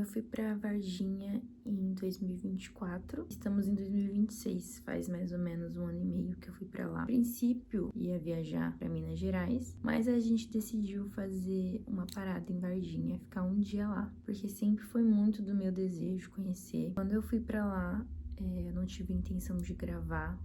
eu fui pra Varginha em 2024. Estamos em 2026, faz mais ou menos 1 ano e meio que eu fui pra lá. A princípio, ia viajar pra Minas Gerais, mas a gente decidiu fazer uma parada em Varginha, ficar um dia lá, porque sempre foi muito do meu desejo conhecer. Quando eu fui pra lá, eu não tive intenção de gravar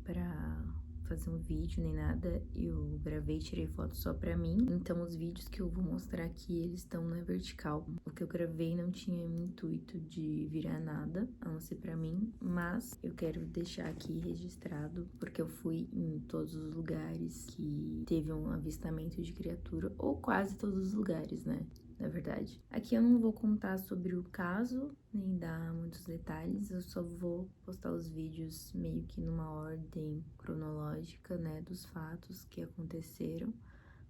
pra fazer um vídeo nem nada, eu gravei e tirei foto só pra mim. Então os vídeos que eu vou mostrar aqui, eles estão na vertical. O que eu gravei não tinha o intuito de virar nada, a não ser pra mim, mas eu quero deixar aqui registrado, porque eu fui em todos os lugares que teve um avistamento de criatura, ou quase todos os lugares, né? Na verdade. Aqui eu não vou contar sobre o caso, nem dar muitos detalhes, eu só vou postar os vídeos meio que numa ordem cronológica, né, dos fatos que aconteceram,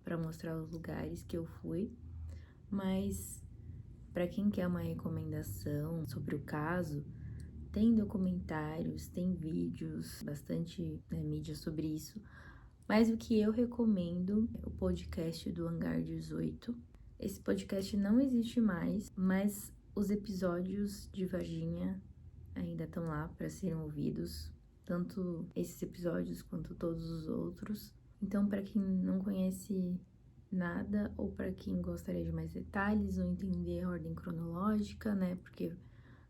para mostrar os lugares que eu fui. Mas, para quem quer uma recomendação sobre o caso, tem documentários, tem vídeos, bastante, né, mídia sobre isso. Mas o que eu recomendo é o podcast do Hangar 18. Esse podcast não existe mais, mas os episódios de Varginha ainda estão lá para serem ouvidos, tanto esses episódios quanto todos os outros. Então, para quem não conhece nada ou para quem gostaria de mais detalhes ou entender a ordem cronológica, né? Porque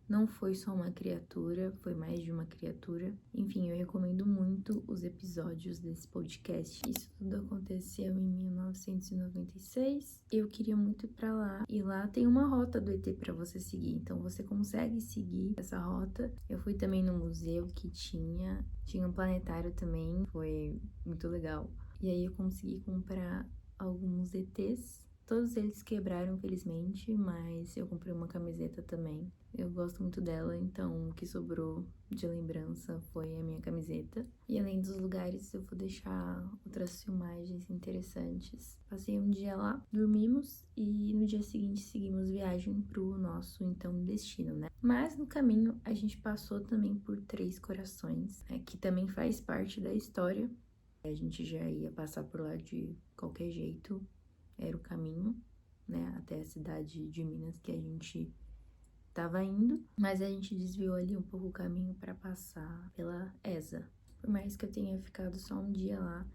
não foi só uma criatura, foi mais de uma criatura. Enfim, eu recomendo muito os episódios desse podcast. Isso tudo aconteceu em 1996. Eu queria muito ir pra lá. E lá tem uma rota do ET pra você seguir. Então você consegue seguir essa rota. Eu fui também no museu que tinha um planetário também. Foi muito legal. E aí eu consegui comprar alguns ETs. Todos eles quebraram, felizmente, mas eu comprei uma camiseta também. Eu gosto muito dela, então o que sobrou de lembrança foi a minha camiseta. E além dos lugares, eu vou deixar outras filmagens interessantes. Passei um dia lá, dormimos e no dia seguinte seguimos viagem pro nosso, então, destino, né? Mas no caminho a gente passou também por Três Corações, né, que também faz parte da história. A gente já ia passar por lá de qualquer jeito. Era o caminho, né, até a cidade de Minas que a gente tava indo, mas a gente desviou ali um pouco o caminho para passar pela ESA. Por mais que eu tenha ficado só um dia lá,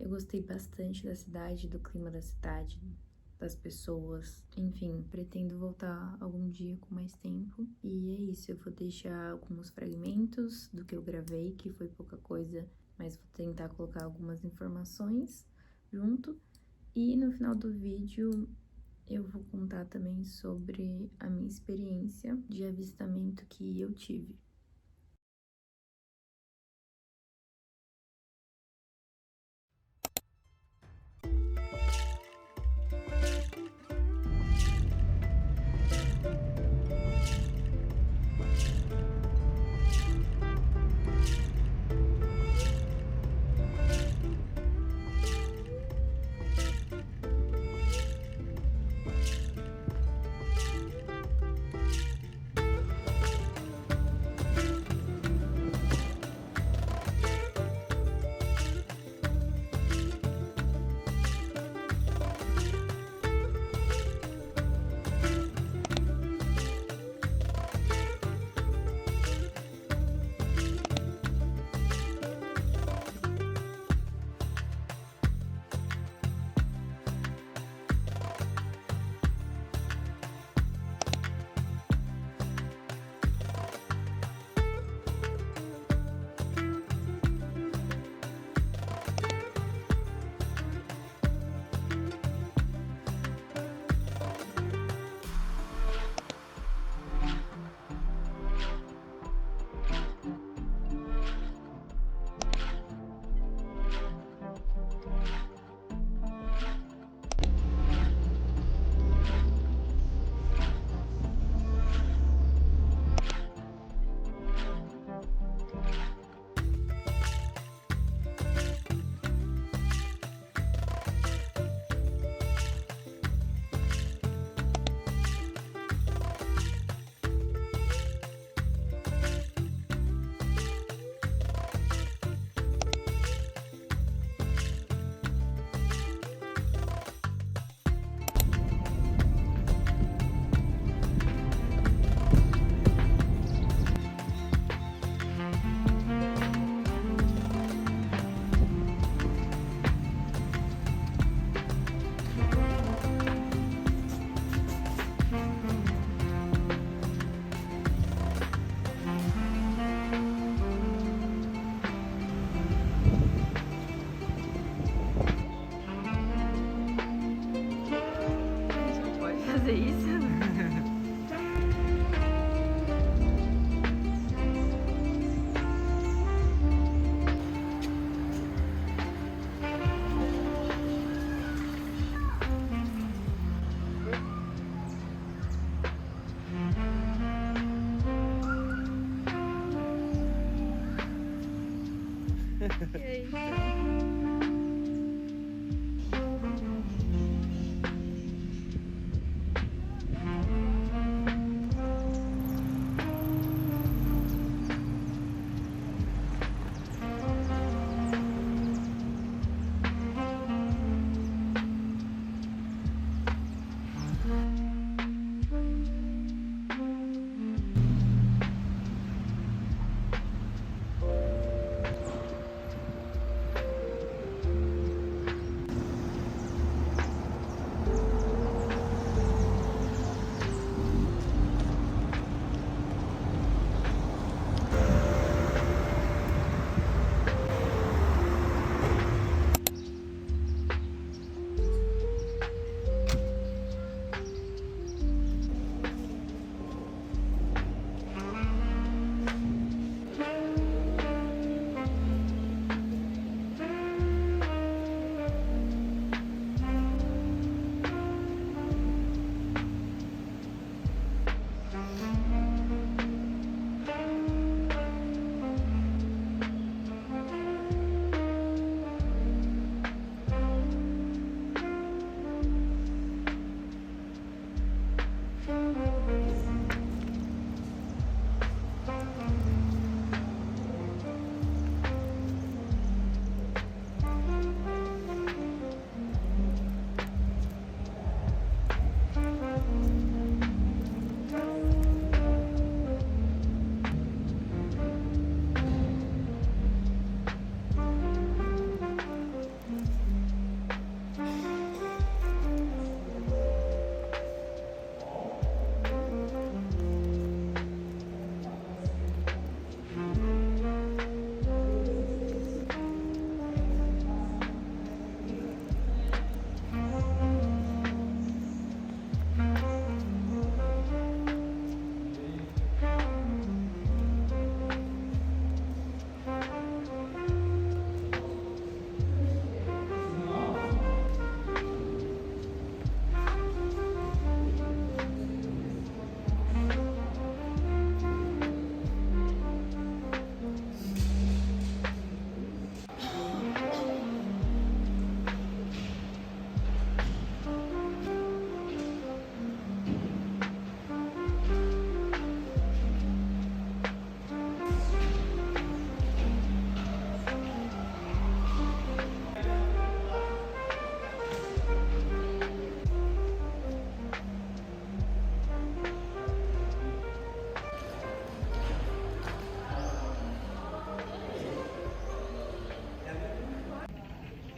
eu gostei bastante da cidade, do clima da cidade, das pessoas. Enfim, pretendo voltar algum dia com mais tempo. E é isso, eu vou deixar alguns fragmentos do que eu gravei, que foi pouca coisa, mas vou tentar colocar algumas informações junto. E no final do vídeo eu vou contar também sobre a minha experiência de avistamento que eu tive.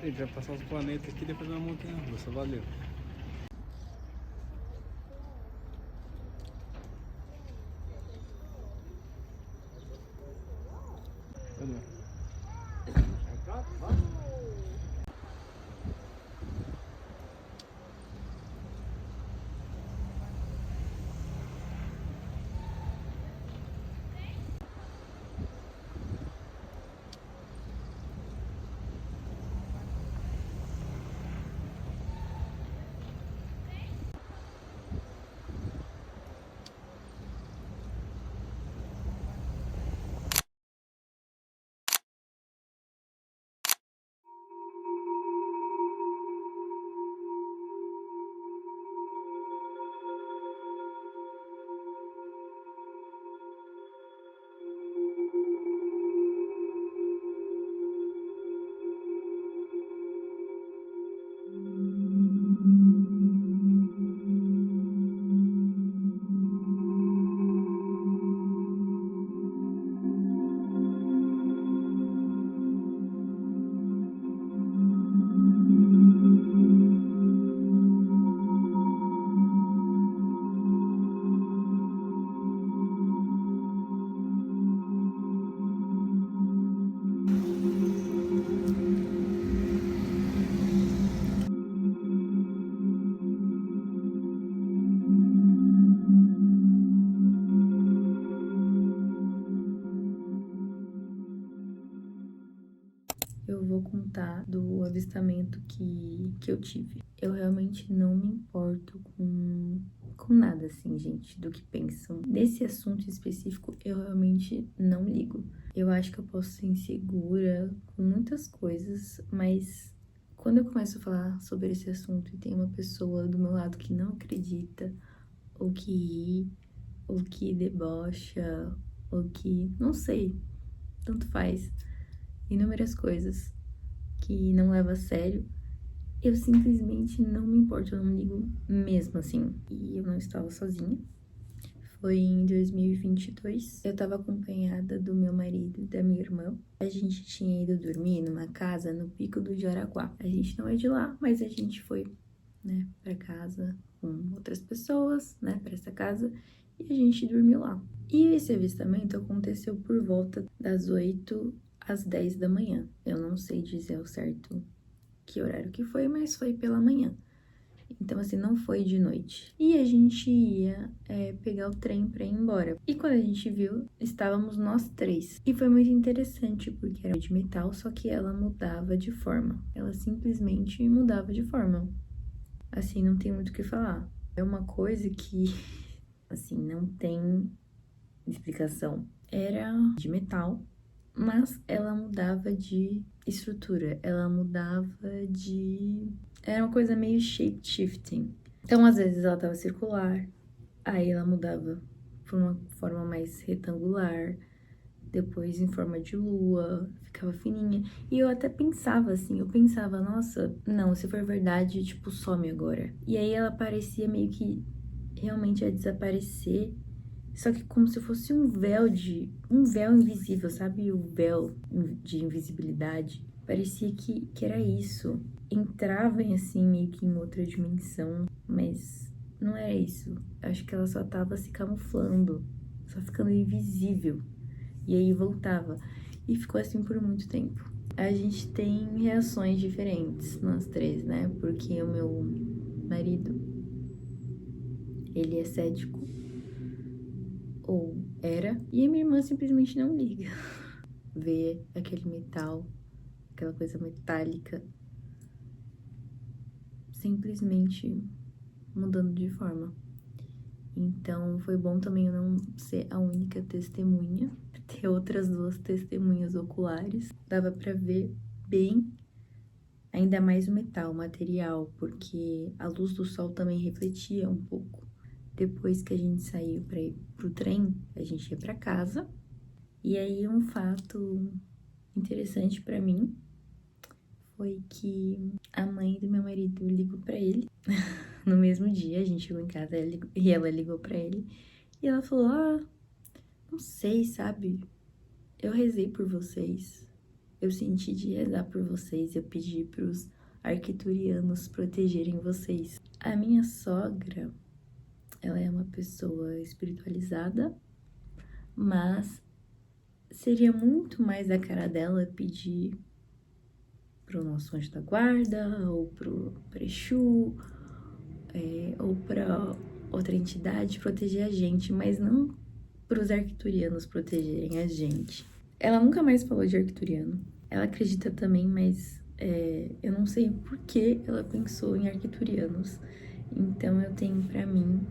A gente vai passar os planetas aqui e depois uma montanha russa. Valeu. Valeu. Eu vou contar do avistamento que eu tive. Eu realmente não me importo com com nada, assim, gente, do que pensam. Nesse assunto específico, eu realmente não ligo. Eu acho que eu posso ser insegura com muitas coisas, mas quando eu começo a falar sobre esse assunto e tem uma pessoa do meu lado que não acredita, ou que ri, ou que debocha, ou que, não sei, tanto faz, inúmeras coisas que não leva a sério, eu simplesmente não me importo, eu não ligo mesmo, assim. E eu não estava sozinha. Foi em 2022. Eu tava acompanhada do meu marido e da minha irmã. A gente tinha ido dormir numa casa no Pico do Jaraguá. A gente não é de lá, mas a gente foi, né, pra casa com outras pessoas, né, pra essa casa. E a gente dormiu lá. E esse avistamento aconteceu por volta das 8 às 10 da manhã. Eu não sei dizer ao certo que horário que foi, mas foi pela manhã. Então, assim, não foi de noite. E a gente ia pegar o trem pra ir embora. E quando a gente viu, estávamos nós três. E foi muito interessante, porque era de metal, só que ela mudava de forma. Ela simplesmente mudava de forma. Assim, não tem muito o que falar. É uma coisa que, assim, não tem explicação. Era de metal, mas ela mudava de estrutura, ela mudava de... Era uma coisa meio shape-shifting. Então, às vezes, ela tava circular, aí ela mudava por uma forma mais retangular, depois em forma de lua, ficava fininha. E eu até pensava assim, eu pensava, nossa, não, se for verdade, tipo, some agora. E aí ela parecia meio que realmente ia desaparecer, só que como se fosse um véu invisível, sabe? O véu de invisibilidade. Parecia que era isso. Entrava assim, meio que em outra dimensão, mas não era isso. Acho que ela só tava se camuflando, só ficando invisível. E aí voltava. E ficou assim por muito tempo. A gente tem reações diferentes, nós três, né? Porque o meu marido, ele é cético, ou era, e a minha irmã simplesmente não liga. Vê aquele metal, aquela coisa metálica, simplesmente mudando de forma. Então foi bom também eu não ser a única testemunha, ter outras duas testemunhas oculares. Dava pra ver bem, ainda mais o metal, o material, porque a luz do sol também refletia um pouco. Depois que a gente saiu pra ir pro trem, a gente ia pra casa. E aí um fato interessante pra mim foi que a mãe do meu marido ligou pra ele. No mesmo dia, a gente chegou em casa e ela ligou pra ele. E ela falou, não sei, sabe? Eu rezei por vocês. Eu senti de rezar por vocês. Eu pedi pros arcturianos protegerem vocês. A minha sogra, ela é uma pessoa espiritualizada, mas seria muito mais a cara dela pedir pro nosso anjo da guarda, ou pro Exu, ou pra outra entidade proteger a gente, mas não pros arcturianos protegerem a gente. Ela nunca mais falou de arcturiano. Ela acredita também, mas eu não sei por que ela pensou em arcturianos. Então eu tenho pra mim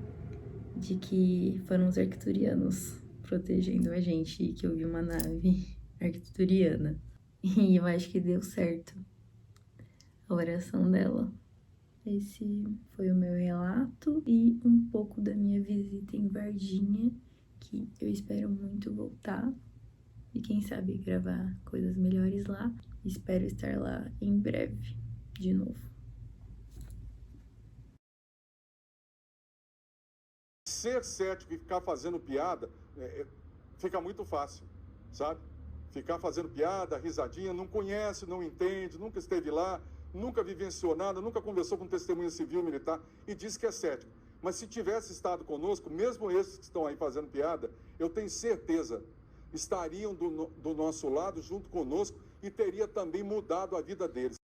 de que foram os arcturianos protegendo a gente e que eu vi uma nave arcturiana. E eu acho que deu certo a oração dela. Esse foi o meu relato e um pouco da minha visita em Varginha, que eu espero muito voltar e quem sabe gravar coisas melhores lá. Espero estar lá em breve de novo. Ser cético e ficar fazendo piada fica muito fácil, sabe? Ficar fazendo piada, risadinha, não conhece, não entende, nunca esteve lá, nunca vivenciou nada, nunca conversou com testemunha civil, militar e diz que é cético. Mas se tivesse estado conosco, mesmo esses que estão aí fazendo piada, eu tenho certeza, estariam do nosso lado junto conosco e teria também mudado a vida deles.